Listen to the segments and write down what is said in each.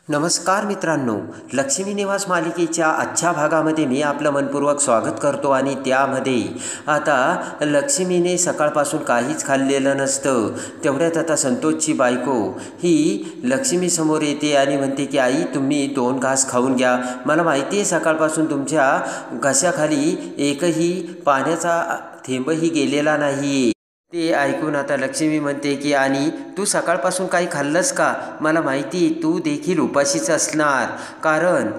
नमस्कार मित्रांनो, लक्ष्मी निवास मालिकेच्या आजच्या भागामध्ये मी आपलं मनपूर्वक स्वागत करतो आणि त्यामध्ये आता लक्ष्मीने सकाळपासून काहीच खाल्लेलं नसतं. तेवढ्यात आता संतोषची बायको ही लक्ष्मीसमोर येते आणि म्हणते की आई तुम्ही 2 घास खाऊन घ्या. मला माहिती आहे सकाळपासून तुमच्या घशाखाली एकही पाण्याचा थेंबही गेलेला नाही. ते ऐकून आता लक्ष्मी म्हणते की आणि तू सकाळपासून काही खाल्लंस का? मला माहिती तू देखील उपाशीच असणार, कारण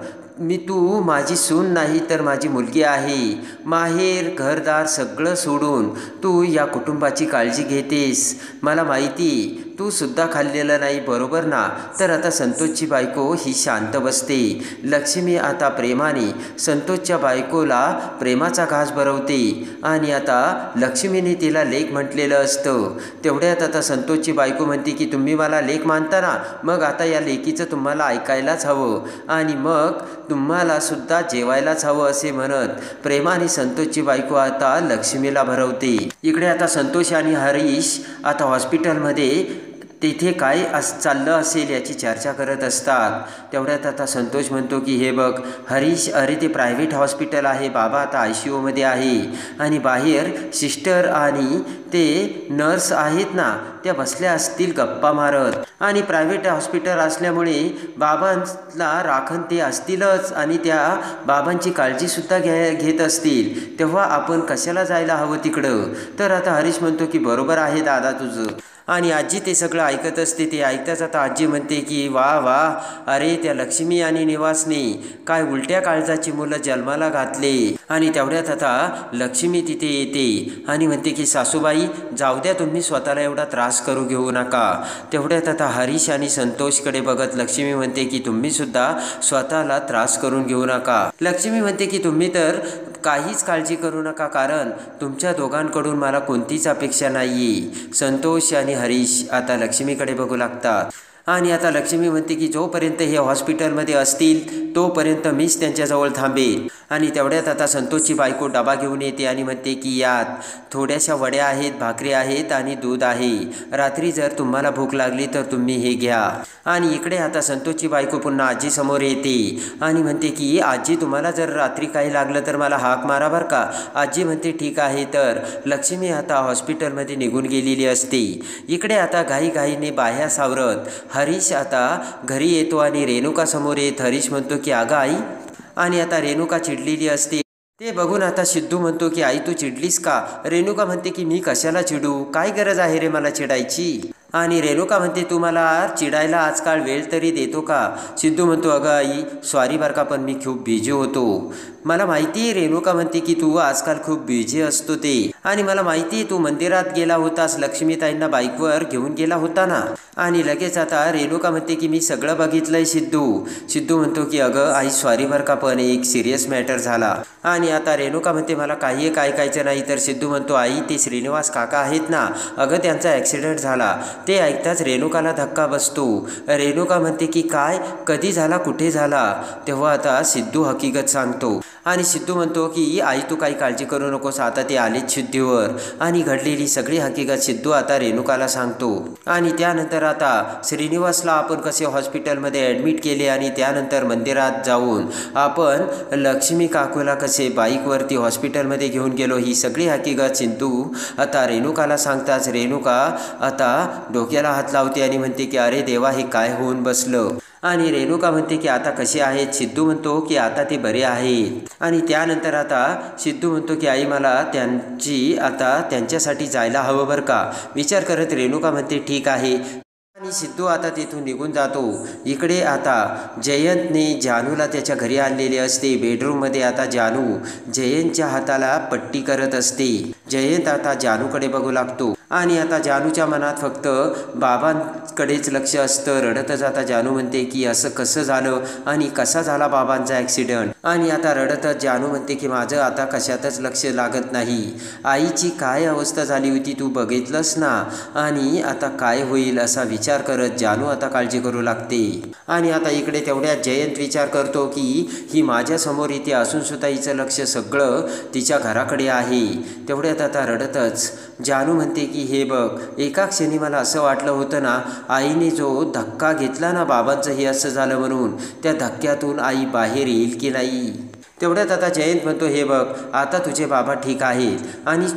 तू माझी सून नाही तर माझी मुलगी आहे. माहेर घरदार सगळं सोडून तू या कुटुंबाची काळजी घेतेस. मला माहिती तू सुद्धा खाल्लेलं नाही, बरोबर ना? तर आता संतोषची बायको ही शांत बसते. लक्ष्मी आता प्रेमाने संतोषच्या बायकोला प्रेमाचा घास भरवते आणि आता लक्ष्मीने तिला लेक म्हटलेलं असतं. तेवढ्यात आता संतोषची बायको म्हणते की तुम्ही मला लेक मानता ना, मग आता या लेकीचं तुम्हाला ऐकायलाच हवं आणि मग तुम्हाला सुद्धा जेवायलाच हवं असे म्हणत प्रेमाने संतोषची बायको आता लक्ष्मीला भरवते. इकडे आता संतोष आणि हरीश आता हॉस्पिटलमध्ये तिथे काय चाललं असेल याची चर्चा करत असतात. तेवढ्यात आता संतोष म्हणतो की हे बघ हरीश, अरे ते प्रायव्हेट हॉस्पिटल आहे, बाबा आता ICUमध्ये आहे आणि बाहेर सिस्टर आणि ते नर्स आहेत ना, त्या बसल्या असतील गप्पा मारत आणि प्रायव्हेट हॉस्पिटल असल्यामुळे बाबांना राखण ते असतीलच आणि त्या बाबांची काळजीसुद्धा घेत असतील, तेव्हा आपण कशाला जायला हवं तिकडं? तर आता हरीश म्हणतो की बरोबर आहे दादा तुझं. आणि आजी ते सगळं ऐकत असते. ते ऐकताच आता आजी म्हणते की वा वा, अरे त्या लक्ष्मी आणि निवासने काय उलट्या काळजाची मुलं जन्माला घातले. आणि तेवढ्यात आता लक्ष्मी तिथे येते आणि म्हणते की सासूबाई जाऊ द्या, तुम्ही स्वतःला एवढा त्रास करू घेऊ नका. तेवढ्यात आता हरीश आणि संतोषकडे बघत लक्ष्मी म्हणते की तुम्ही सुद्धा स्वतःला त्रास करून घेऊ नका. लक्ष्मी म्हणते की तुम्ही तर काहीच काळजी करू नका, कारण तुमच्या दोघांकडून मला कोणतीच अपेक्षा नाही. संतोष आणि हरीश आता लक्ष्मीकडे बघू लागतात आणि आता लक्ष्मी म्हणते की जोपर्यंत हे हॉस्पिटलमध्ये असतील तोपर्यंत मीच त्यांच्याजवळ थांबेन. आणि तेवढ्यात आता संतोषची बायको डबा घेऊन येते आणि म्हणते की यात थोड्याशा वड्या आहेत, भाकरी आहेत आणि दूध आहे. रात्री जर तुम्हाला भूक लागली तर तुम्ही हे घ्या. आणि इकडे आता संतोषची बायको पुन्हा आजीसमोर येते आणि म्हणते की आजी तुम्हाला जर रात्री काही लागलं तर मला हाक मारा बरं का. आजी म्हणते ठीक आहे. तर लक्ष्मी आता हॉस्पिटलमध्ये निघून गेलेली असते. इकडे आता घाईघाईने बाह्या सावरत हरीश आता घरी येतो आणि रेणुका समोर येत हरीश म्हणतो की अगं आई, आणि आता रेणुका चिडलेली असते. ते बघून आता सिद्धू म्हणतो की आई तू चिडलीस का? रेणुका म्हणते की मी कशाला चिडू, काय गरज आहे रे मला चिडायची? आणि रेणुका म्हणते तू मला चिडायला आजकाल वेळ तरी देतो का? सिद्धू म्हणतो अगं आई सॉरी बरं का, पण मी खूप बिझी होतो. मला माहिती आहे. रेणुका म्हणते की तू आजकाल खूप बिझी असतो ते, आणि मला माहिती आहे तू मंदिरात गेला होतास, लक्ष्मीताईंना बाईकवर घेऊन गेला होता ना. आणि लगेच आता रेणुका म्हणते की मी सगळं बघितलंय सिद्धू म्हणतो की अगं आई सॉरी बरं का, पण एक सिरियस मॅटर झाला. आणि आता रेणुका म्हणते मला काही एक ऐकायचं नाही. तर सिद्धू म्हणतो आई ते श्रीनिवास काका आहेत ना, अगं त्यांचा ॲक्सिडेंट झाला. ते ऐकताच रेणुकाला धक्का बसतो. रेणुका म्हणते की काय, कधी झाला, कुठे झाला? तेव्हा आता सिद्धू हकीकत सांगतो आणि सिद्धू म्हणतो की आई तू काही काळजी करू नकोस, आता ते आलेच शुद्धीवर. आणि घडलेली सगळी हकीकत सिद्धू आता रेणुकाला सांगतो. आणि त्यानंतर आता श्रीनिवासला आपण कसे हॉस्पिटलमध्ये ॲडमिट केले आणि त्यानंतर मंदिरात जाऊन आपण लक्ष्मी काकूला कसे बाईकवरती हॉस्पिटलमध्ये घेऊन गेलो, ही सगळी हकीकत सिद्धू आता रेणुकाला सांगताच रेणुका आता डोक्याला हात लावते आणि म्हणते की अरे देवा, हे काय होऊन बसलं? आणि रेणुका म्हणते की आता कसे आहेत? सिद्धू म्हणतो की आता ते बरे आहेत. आणि त्यानंतर आता सिद्धू म्हणतो की आई मला त्यांच्यासाठी जायला हवं बरं का. विचार करत रेणुका म्हणते ठीक आहे. आणि सिद्धू आता तिथून निघून जातो. इकडे आता जयंतने जानूला त्याच्या घरी आणलेले असते. बेडरूममध्ये आता जानू जयंतच्या हाताला पट्टी करत असते. जयंत आता जानूकडे बघू लागतो आणि आता जानूच्या मनात फक्त बाबांकडेच लक्ष असतं. रडतच आता जानू म्हणते की असं कसं झालं आणि कसा झाला बाबांचा ॲक्सिडेंट? आणि आता रडतच जानू म्हणते की माझं आता कशातच लक्ष लागत नाही. आईची काय अवस्था झाली होती तू बघितलंस ना, आणि आता काय होईल असा विचार करत जानू आता काळजी करू लागते. आणि आता इकडे तेवढ्यात जयंत विचार करतो की ही माझ्यासमोर इथे असून सुद्धा हिचं लक्ष सगळं तिच्या घराकडे आहे. तेवढ्यात आता रडतच जानू म्हणते की हे बघ, एका क्षणी मला असं वाटलं होतं ना, आईने जो धक्का घेतला ना बाबांचं हे असं झालं म्हणून, त्या धक्क्यातून आई बाहेर येईल की नाही. तेवढ्यात आता जयंत म्हणतो हे बघ, आता तुझे बाबा ठीक आहेत आणि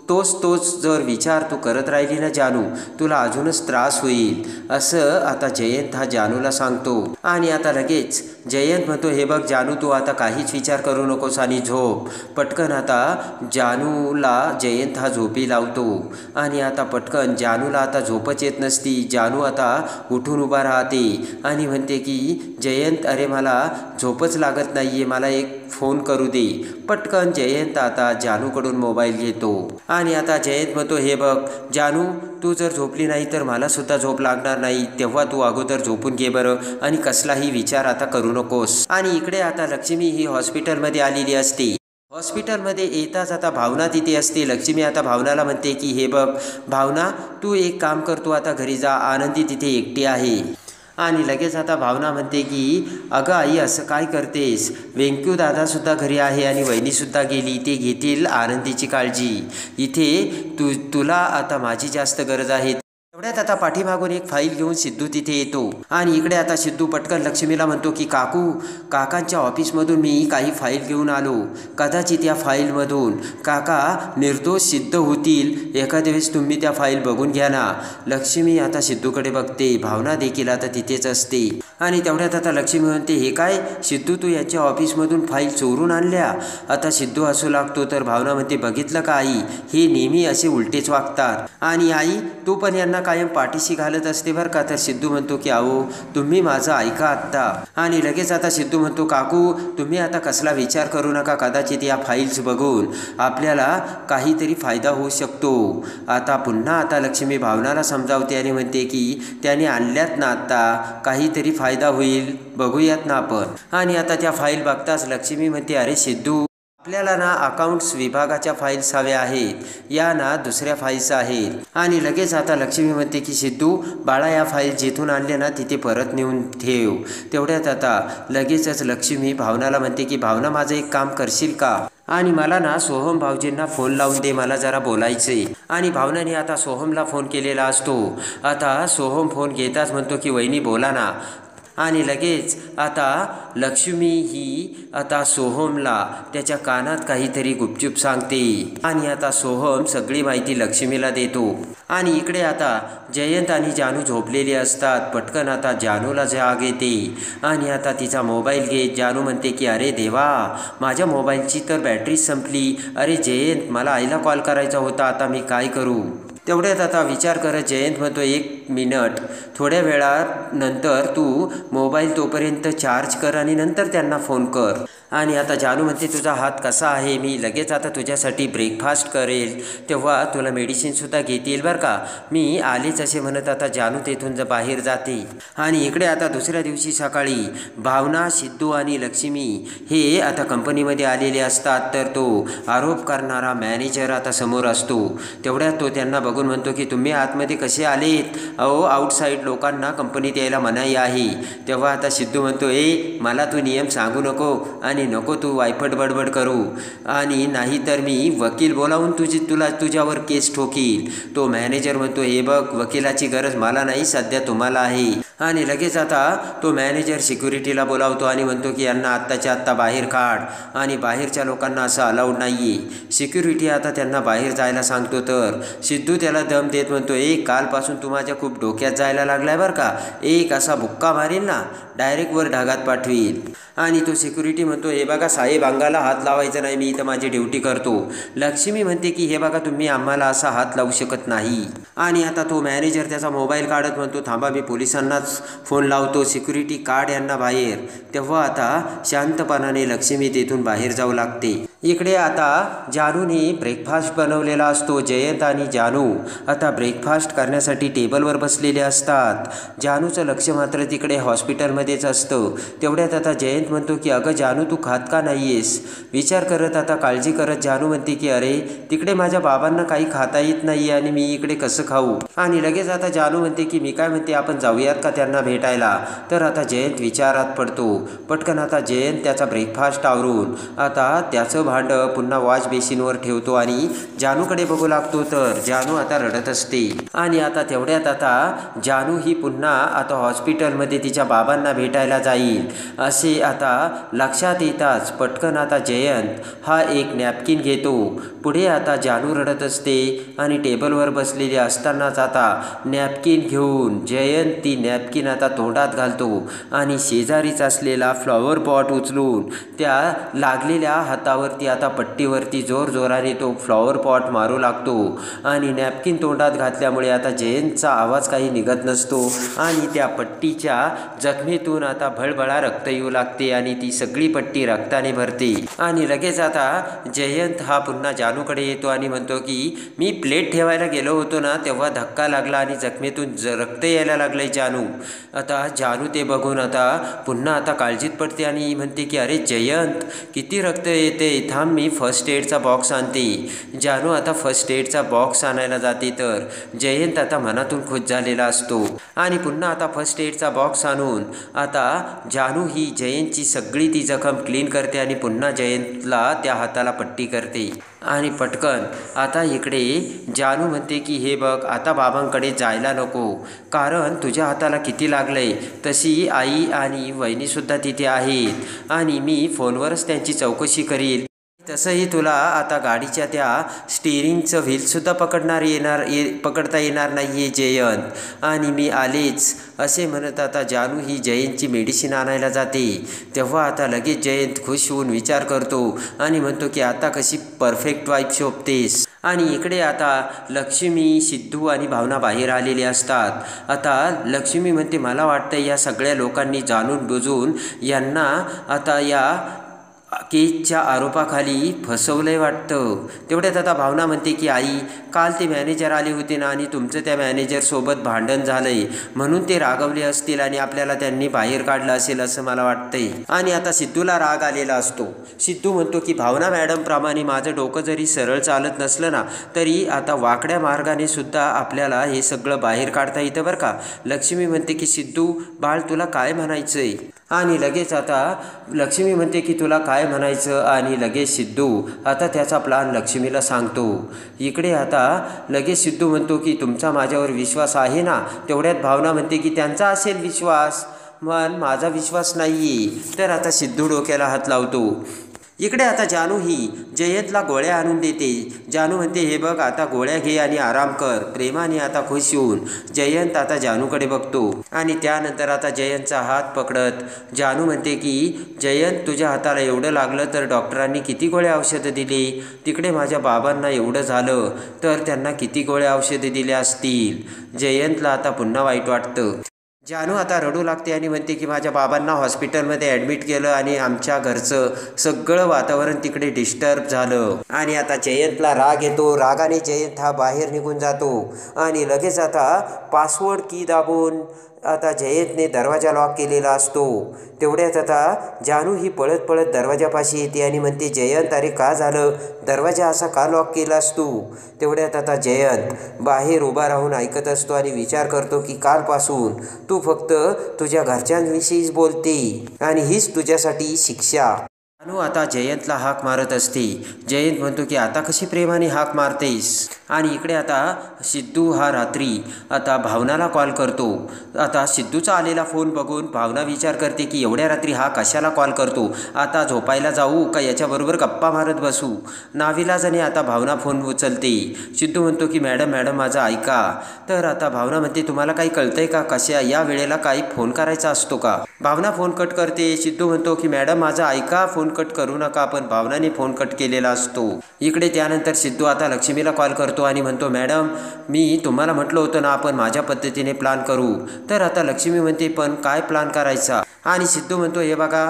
तोच जर विचार तू करत राहिली ना जानू, तुला अजूनच त्रास होईल, असं आता जयंत हा जानूला सांगतो. आणि आता लगेच जयंत म्हणतो हे बघ जानू, तू आता काहीच विचार करू नकोस आणि झोप. पटकन आता जानूला जयंत हा झोपी लावतो. आणि आता पटकन जानूला आता झोपच येत नसती. जानू आता उठून उभा राहते आणि म्हणते की जयंत, अरे मला झोपच लागत नाहीये, मला एक फोन करू दे. पटकन जयंत आता जानूकडून मोबाईल घेतो. आणि आता जयंत म्हणतो हे बघ जानू, तू जर झोपली नाही तर मला सुद्धा झोप लागणार नाही, तेव्हा तू अगोदर झोपून घे बरं आणि कसलाही विचार आता करू नकोस. आणि इकडे आता लक्ष्मी ही हॉस्पिटलमध्ये आलेली असते. हॉस्पिटलमध्ये येताच आता भावना तिथे असते. लक्ष्मी आता भावनाला म्हणते की हे बघ भावना, तू एक काम कर, तू आता घरी जा, आनंदी तिथे एकटी आहे. आणि लगेच आता भावना म्हणते की अगं आई, असं काय करतेस, वेंक्यू दादासुद्धा घरी आहे आणि वहिनीसुद्धा गेली, ते घेतील आनंदीची काळजी. इथे तुला आता माझी जास्त गरज आहे. तेवढ्यात आता पाठीमागून एक फाईल घेऊन सिद्धू तिथे येतो. आणि इकडे आता सिद्धू पटकन लक्ष्मीला म्हणतो की काकांच्या ऑफिसमधून मी काही फाईल घेऊन आलो, कदाचित या फाईलमधून काका निर्दोष सिद्ध होतील, एखाद्या वेळेस तुम्ही त्या फाईल बघून घ्या ना. लक्ष्मी आता सिद्धूकडे बघते. भावना देखील आता तिथेच असते. आणि तेवढ्यात आता लक्ष्मी म्हणते हे काय सिद्धू, तू यांच्या ऑफिसमधून फाईल चोरून आणल्या. आता सिद्धू हसू लागतो. तर भावना म्हणते बघितलं का आई, हे नेहमी असे उलटेच वागतात आणि आई तू पण यांना कायम पाठीशी घालत असते बरं का. तर सिद्धू म्हणतो की अहो तुम्ही माझं ऐका आत्ता. आणि लगेच आता सिद्धू म्हणतो काकू, तुम्ही आता कसला विचार करू नका, कदाचित या फाईल्स बघून आपल्याला काहीतरी फायदा होऊ शकतो. आता पुन्हा आता लक्ष्मी भावनाला समजावते आणि म्हणते की त्याने आणल्यात ना आत्ता, काहीतरी फायदा होईल, बघूयात ना आपण. आणि आता त्या फाईल बघताच लक्ष्मी म्हणते अरे सिद्धू, आपल्याला ना अकाउंट्स विभागाच्या फाईल्स हव्या आहेत, या ना दुसऱ्या फाईल्स आहेत. आणि लगेच आता लक्ष्मी म्हणते की सिद्धू बाळा, या फाईल जिथून आणले ना तिथे परत नेऊन ठेव. तेवढ्यात आता लगेचच लक्ष्मी भावनाला म्हणते की भावना, माझं एक काम करशील का, आणि मला ना सोहम भाऊजींना फोन लावून दे, मला जरा बोलायचे. आणि भावनाने आता सोहमला फोन केलेला असतो. आता सोहम फोन घेताच म्हणतो की वहिनी बोला ना. आणि लगेच आता लक्ष्मी ही आता सोहमला त्याच्या कानात काहीतरी गुपचूप सांगते. आणि आता सोहम सगळी माहिती लक्ष्मीला देतो. आणि इकडे आता जयंत आणि जानू झोपलेली असतात. पटकन आता जानूला जाग येते. आणि आता तिचा मोबाईल घेत जानू म्हणते की अरे देवा, माझ्या मोबाईलची तर बॅटरी संपली. अरे जयंत, मला आईला कॉल करायचा होता, आता मी काय करू. तेवढ्यात आता विचार करत जयंत म्हणतो एक मिनिट, थोड्या वेळानंतर तू मोबाईल तोपर्यंत चार्ज कर आणि नंतर त्यांना फोन कर. आणि आता जानू म्हणते तुझा हात कसा आहे, मी लगेच आता तुझ्यासाठी ब्रेकफास्ट करेल, तेव्हा तुला मेडिसिनसुद्धा घेता येईल बरं का, मी आलेच असे म्हणत आता जानू तेथून बाहेर जाते. आणि इकडे आता दुसऱ्या दिवशी सकाळी भावना, सिद्धू आणि लक्ष्मी हे आता कंपनीमध्ये आलेले असतात. तर तो आरोप करणारा मॅनेजर आता समोर असतो. तेवढ्यात तो त्यांना बघून म्हणतो की तुम्ही आतमध्ये कसे आलेत, अहो आउटसाईड लोकांना कंपनीत यायला मनाई आहे. तेव्हा आता सिद्धू म्हणतो मला तू नियम सांगू नको आणि नको तू वायफट बडबड करू, आणि नाही तर मी वकील बोलावून तुझ्यावर केस ठोकील. तो मॅनेजर म्हणतो हे बघ, वकिलाची गरज मला नाही, सध्या तुम्हाला आहे. आणि लगेच आता तो मॅनेजर सिक्युरिटीला बोलावतो आणि म्हणतो की यांना आत्ताच्या आत्ता बाहेर काढ, आणि बाहेरच्या लोकांना असं अलाउड नाही आहे. सिक्युरिटी आता त्यांना बाहेर जायला सांगतो. तर सिद्धू त्याला दम देत म्हणतो कालपासून तू माझ्या खूप डोक्यात जायला लागलाय बरं का, एक असा बुक्का मारील ना, डायरेक्ट वर ढगात पाठवील. आणि तो सिक्युरिटी म्हणतो हे बघा साहेब, अंगाला हात लावायचा नाही, मी इथं माझी ड्युटी करतो. लक्ष्मी म्हणते की हे बघा, तुम्ही आम्हाला असा हात लावू शकत नाही. आणि आता तो मॅनेजर त्याचा मोबाईल काढत म्हणतो थांबा, मी पोलिसांनाच फोन लावतो, सिक्युरिटी काढ यांना बाहेर. तेव्हा आता शांतपणाने लक्ष्मी तेथून बाहेर जाऊ लागते. इकडे आता जानूने ब्रेकफास्ट बनवलेला असतो. जयंत आणि जानू आता ब्रेकफास्ट करण्यासाठी टेबलवर बसलेले असतात. जानूचं लक्ष मात्र तिकडे हॉस्पिटलमध्येच असतं. तेवढ्यात आता जयंत म्हणतो की अगं जानू, तू खात का नाहीयेस. विचार करत आता काळजी करत जानू म्हणते की अरे तिकडे माझ्या बाबांना काही खाता येत नाही आणि मी इकडे कसं खाऊ. आणि लगेच आता जानू म्हणते की मी काय म्हणते, आपण जाऊयात का त्यांना भेटायला. तर आता जयंत विचारात पडतो. पटकन आता जयंत त्याचा ब्रेकफास्ट आवरून आता त्याचं भांडं पुन्हा वॉश बेसिनवर ठेवतो आणि जानूकडे बघू लागतो तर जानू आता रडत असते. आणि आता तेवढ्यात आता जानू ही पुन्हा आता हॉस्पिटलमध्ये तिच्या बाबांना भेटायला जाईल असे आता लक्षात येताच पटकन आता जयंत हा एक नॅपकिन घेतो. पुढे आता जानू रडत असते आणि टेबलवर बसलेली असतानाच आता नॅपकिन घेऊन जयंत ती नॅपकिन आता तोंडात घालतो आणि शेजारीच असलेला फ्लॉवर पॉट उचलून त्या लागलेल्या हातावरती आता पट्टीवरती जोरजोराने तो फ्लॉवर पॉट मारू लागतो. आणि नॅपकिन तोंडात घातल्यामुळे आता जयंतचा आवाज काही निघत नसतो आणि त्या पट्टीच्या जखमेतून आता भळभळा रक्त येऊ लागते आणि ती सगळी पट्टी रक्ताने भरते. आणि लगेच आता जयंत हा पुन्हा जानूकडे येतो आणि म्हणतो की मी प्लेट ठेवायला गेलो होतो ना तेव्हा धक्का लागला आणि जखमेतून रक्त यायला लागलंय जानू. आता जानू ते बघून आता पुन्हा आता काळजीत पडते आणि म्हणते की अरे जयंत किती रक्त येते, थांब मी फर्स्ट एडचा बॉक्स आणते. जानू आता फर्स्ट एडचा बॉक्स आणायला जाते तर जयंत आता मनातून खुश झालेला असतो आणि पुन्हा आता फर्स्ट एडचा बॉक्स आणून आता जानू ही जयंतची सगळी ती जखम क्लीन करते आणि पुन्हा जयंतला त्या हाताला पट्टी करते. आणि पटकन आता इकडे जानू म्हणते की हे बघ आता बाबांकडे जायला नको, कारण तुझ्या हाताला किती लागलंय. तशी आई आणि वहिनीसुद्धा तिथे आहेत आणि मी फोनवरच त्यांची चौकशी करील. तसंही तुला आता गाडीच्या त्या स्टिअरिंगचं व्हीलसुद्धा पकडता येणार नाही आहे जयंत, आणि मी आलेच असे म्हणत आता जानू ही जयंतची मेडिसिन आणायला जाते. तेव्हा आता लगेच जयंत खुश होऊन विचार करतो आणि म्हणतो की आता कशी परफेक्ट वाईफ शोभतेस. आणि इकडे आता लक्ष्मी, सिद्धू आणि भावना बाहेर आलेले असतात. आता लक्ष्मी म्हणते मला वाटतं या सगळ्या लोकांनी जाणून बुजून यांना आता या केसच्या आरोपाखाली फसवलंय वाटतं. तेवढ्यात आता भावना म्हणते की आई काल ते मॅनेजर आले होते ना आणि तुमचं त्या मॅनेजरसोबत भांडण झालंय म्हणून ते रागवले असतील आणि आपल्याला त्यांनी बाहेर काढलं असेल असं मला वाटतंय. आणि आता सिद्धूला राग आलेला असतो. सिद्धू म्हणतो की भावना मॅडमप्रमाणे माझं डोकं जरी सरळ चालत नसलं ना तरी आता वाकड्या मार्गाने सुद्धा आपल्याला हे सगळं बाहेर काढता येतं बरं का. लक्ष्मी म्हणते की सिद्धू बाळ तुला काय म्हणायचंय. आणि लगेच आता लक्ष्मी म्हणते की तुला काय म्हणायचं आणि लगेच सिद्धू आता त्याचा प्लान लक्ष्मीला सांगतो. इकडे आता लगेच सिद्धू म्हणतो की तुमचा माझ्यावर विश्वास आहे ना. तेवढ्यात भावना म्हणते की त्यांचा असेल विश्वास पण माझा विश्वास नाही आहे. तर आता सिद्धू डोक्याला हात लावतो. इकडे आता जानू ही जयंतला गोळ्या आणून देते. जानू म्हणते हे बघ आता गोळ्या घे आणि आराम कर. प्रेमाने आता खुश होऊन जयंत आता जानूकडे बघतो आणि त्यानंतर आता जयंतचा हात पकडत जानू म्हणते की जयंत तुझ्या हाताला एवढं लागलं तर डॉक्टरांनी किती गोळ्या औषधं दिली. तिकडे माझ्या बाबांना एवढं झालं तर त्यांना किती गोळ्या औषधं दिल्या असतील. जयंतला आता पुन्हा वाईट वाटतं. जानू आता रडू लागते आणि म्हणते की माझ्या बाबांना हॉस्पिटलमध्ये ॲडमिट केलं आणि आमच्या घरचं सगळं वातावरण तिकडे डिस्टर्ब झालं. आणि आता जयंतला राग येतो. रागाने जयंत हा बाहेर निघून जातो आणि लगेच आता पासवर्ड की दाबून आता जयंतने दरवाजा लॉक केलेला असतो. तेवढ्यात आता जानू ही पळत पळत दरवाजापाशी येते आणि म्हणते जयंत अरे का झालं, दरवाजा असा का लॉक केलास तू. तेवढ्यात आता जयंत बाहेर उभा राहून ऐकत असतो आणि विचार करतो की कालपासून तू फक्त तुझ्या घरच्यांविषयीच बोलते आणि हीच तुझ्यासाठी शिक्षा. जानू आता जयंतला हाक मारत असते. जयंत म्हणतो की आता कशी प्रेमाने हाक मारतेस. आणि इकडे आता सिद्धू हा रात्री आता भावनाला कॉल करतो. आता सिद्धूचा आलेला फोन बघून भावना विचार करते की एवढ्या रात्री हा कशाला कॉल करतो. आता झोपायला जाऊ का याच्याबरोबर गप्पा मारत बसू. नाविलाजाने आता भावना फोन उचलते. सिद्धू म्हणतो की मॅडम माझं ऐका. तर आता भावना म्हणते तुम्हाला काही कळतंय का, कशा या वेळेला काही फोन करायचा असतो का. भावना फोन कट करते. सिद्धू म्हणतो की मॅडम माझं ऐका, फोन कट करू नका. पण भावनाने फोन कट केलेला असतो. इकडे त्यानंतर सिद्धू आता लक्ष्मीला कॉल करतो आणि म्हणतो मॅडम मी तुम्हाला म्हटलं होतं ना आपण माझ्या पद्धतीने प्लान करू. तर आता लक्ष्मी म्हणते पण काय प्लान करायचा. आणि सिद्धू म्हणतो हे बघा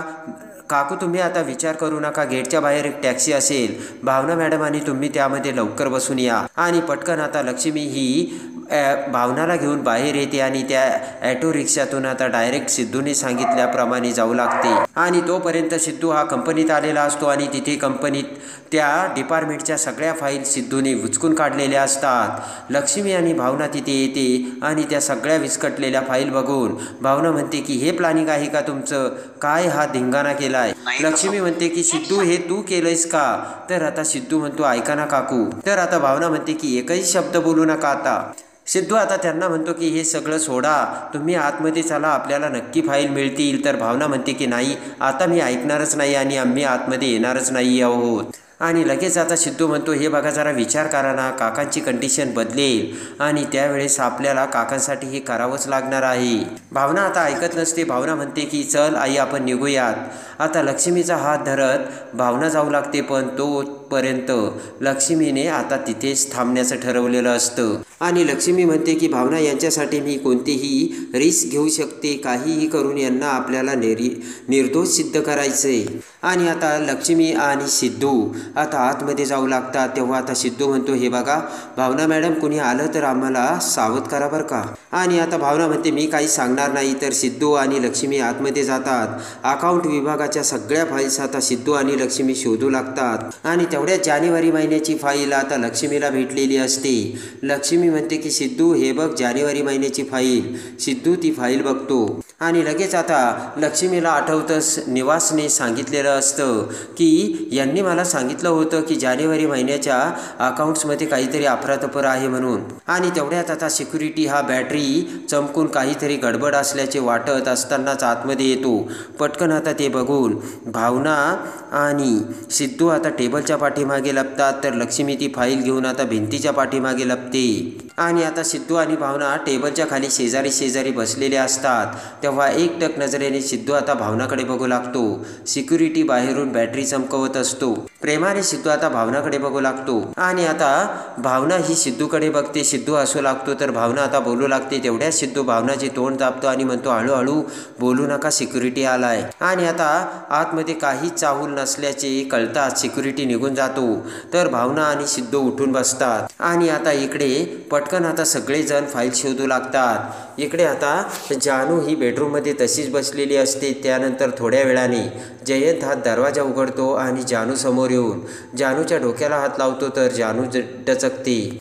काकू तुम्ही आता विचार करू नका, गेटच्या बाहेर एक टॅक्सी असेल, भावना मॅडम आणि तुम्ही त्यामध्ये लवकर बसून या. आणि पटकन आता लक्ष्मी ही भावनाला घेऊन बाहेर येते आणि त्या ॲटो रिक्षातून आता डायरेक्ट सिद्धूने सांगितल्याप्रमाणे जाऊ लागते आणि तोपर्यंत सिद्धू हा कंपनीत आलेला असतो आणि तिथे कंपनीत त्या डिपार्टमेंटच्या सगळ्या फाईल सिद्धूने उचकून काढलेल्या असतात। लक्ष्मी आणि भावना तिथे येते आणि त्या सगळ्या विस्कटलेल्या फाईल बघून भावना म्हणते की हे प्लॅनिंग आहे का तुमचं, काय हा धिंगाणा केलाय। लक्ष्मी म्हणते की सिद्धू हे तू केलंयस का? तर आता सिद्धू म्हणतो ऐका ना काकू। तर आता भावना म्हणते की एकही शब्द बोलू नका आता। सिद्धू आता त्यांना म्हणतो की हे सगळं सोडा, तुम्ही आतमध्ये चला, आपल्याला नक्की फाईल मिळतील। तर भावना म्हणते की नाही, आता मी ऐकणारच नाही आणि आम्ही आतमध्ये येणारच नाही आहोत। आणि लगेच आता सिद्धू म्हणतो हे बघा जरा विचार करा ना, काकांची कंडिशन बदलेल आणि त्यावेळेस आपल्याला काकांसाठी हे करावंच लागणार आहे। भावना आता ऐकत नसते। भावना म्हणते की चल आई आपण निघूयात। आता लक्ष्मीचा हात धरत भावना जाऊ लागते, पण तोपर्यंत लक्ष्मीने आता तिथेच थांबण्याचं ठरवलेलं असतं आणि लक्ष्मी म्हणते की भावना यांच्यासाठी मी कोणतीही रिस्क घेऊ शकते, काहीही करून यांना आपल्याला निर्दोष सिद्ध करायचंय। आणि आता लक्ष्मी आणि सिद्धू आता आतमध्ये जाऊ लागतात। तेव्हा आता सिद्धू म्हणतो हे बघा भावना मॅडम, कुणी आलं तर आम्हाला सावध करा बरं का। आणि आता भावना म्हणते मी काही सांगणार नाही। तर सिद्धू आणि लक्ष्मी आतमध्ये जातात। अकाउंट विभागाच्या सगळ्या फाईल्स आता सिद्धू आणि लक्ष्मी शोधू लागतात आणि तेवढ्याच जानेवारी महिन्याची फाईल आता लक्ष्मीला भेटलेली असते। लक्ष्मी म्हणते की सिद्धू हे बघ जानेवारी महिन्याची फाईल। सिद्धू ती फाईल बघतो आणि लगेच आता लक्ष्मीला आठवतंच निवासने सांगितलेलं असतं की यांनी मला सांगितलं होतं की जानेवारी महिन्याच्या अकाउंट्समध्ये काहीतरी अफरातफर आहे म्हणून। आणि तेवढ्यात आता सिक्युरिटी हा बॅटरी चमकून काहीतरी गडबड असल्याचे वाटत असतानाच आतमध्ये येतो। पटकन आता ते बघून भावना आणि सिद्धू आता टेबलच्या पाठीमागे लपतात। तर लक्ष्मी ती फाईल घेऊन आता भिंतीच्या पाठीमागे लपते आणि आता सिद्धू आणि भावना टेबलच्या खाली शेजारी शेजारी बसलेले असतात। तेव्हा एकटक नजरेने सिद्धू आता भावनाकडे बघू लागतो। सिक्युरिटी बाहेरून बॅटरी चमकवत असतो। प्रेमाने सिद्धू आता भावनाकडे बघू लागतो आणि आता भावना ही सिद्धूकडे बघते। सिद्धू हसू लागतो तर भावना आता बोलू लागते। तेवढ्याच सिद्धू भावनाचे तोंड दाबतो आणि म्हणतो हळूहळू बोलू नका, सिक्युरिटी आलाय। आणि आता आतमध्ये काहीच चाहूल नसल्याचे कळताच सिक्युरिटी निघून जातो। तर भावना आणि सिद्धू उठून बसतात आणि आता इकडे पटकन आता सगळेजण फाईल शोधू लागतात। इकडे आता जानू ही बेडरूममध्ये तशीच बसलेली असते। त्यानंतर थोड्या वेळाने जयंत हा दरवाजा उघडतो आणि जानू समोर येऊन जानूच्या डोक्याला हात लावतो तर जानू डचकते।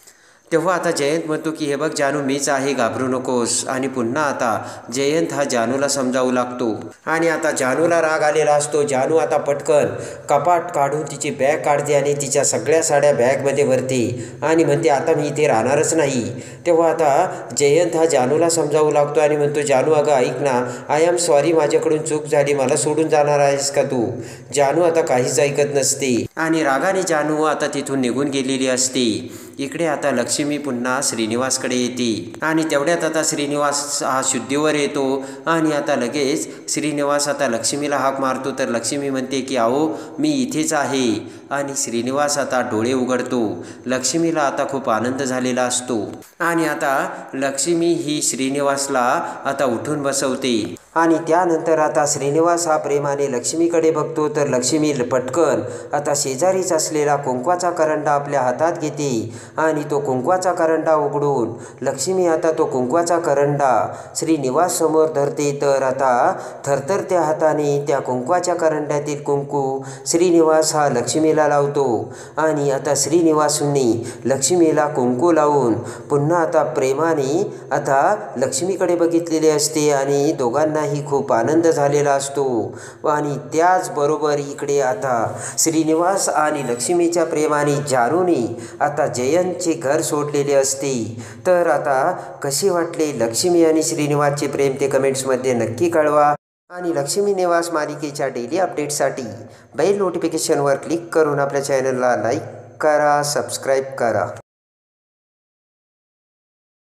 तेव्हा आता जयंत म्हणतो की हे बघ जानू, मीच आहे, घाबरू नकोस। आणि पुन्हा आता जयंत हा जानूला समजावू लागतो आणि आता जानूला राग आलेला असतो। जानू आता पटकन कपाट काढून तिची बॅग काढते आणि तिच्या सगळ्या साड्या बॅगमध्ये भरते आणि म्हणते आता मी इथे राहणारच नाही। तेव्हा आता जयंत हा जानूला समजावू लागतो आणि म्हणतो जानू अगं ऐक ना, आय एम सॉरी, माझ्याकडून चूक झाली, मला सोडून जाणार आहेस का तू? जानू आता काहीच ऐकत नसते आणि रागाने जानू आता तिथून निघून गेलेली असते। इकडे आता लक्ष्मी पुन्हा श्रीनिवासकडे येते आणि तेवढ्यात आता श्रीनिवास हा शुद्धीवर येतो आणि आता लगेच श्रीनिवास आता लक्ष्मीला हाक मारतो। तर लक्ष्मी म्हणते की अहो मी इथेच आहे आणि श्रीनिवास आता डोळे उघडतो। लक्ष्मीला आता खूप आनंद झालेला असतो आणि आता लक्ष्मी ही श्रीनिवासला आता उठून बसवते आणि त्यानंतर आता श्रीनिवास हा प्रेमाने लक्ष्मीकडे बघतो। तर लक्ष्मी पटकन आता शेजारीच असलेला कुंकवाचा करंडा आपल्या हातात घेते आणि तो कुंकवाचा करंडा उघडून लक्ष्मी आता तो कुंकवाचा करंडा श्रीनिवास समोर धरते। तर आता थरथरत्या हाताने त्या कुंकवाच्या करंड्यातील कुंकू श्रीनिवास हा लक्ष्मीला लावतो आणि आता श्रीनिवासने लक्ष्मीला कुंकू लावून पुन्हा आता प्रेमाने आता लक्ष्मीकडे बघितलेले असते आणि दोघांनाही खूप आनंद झालेला असतो। आणि त्याचबरोबर इकडे आता श्रीनिवास आणि लक्ष्मीच्या प्रेमाने जानूने आता जयंतचे घर सोडलेले असते। तर आता कसे वाटले लक्ष्मी आणि श्रीनिवासचे प्रेम ते कमेंट्समध्ये नक्की कळवा आणि लक्ष्मी निवास मालिकेच्या डेली अपडेटसाठी बेल नोटिफिकेशनवर क्लिक करून आपल्या चॅनलला लाईक करा, सबस्क्राईब करा।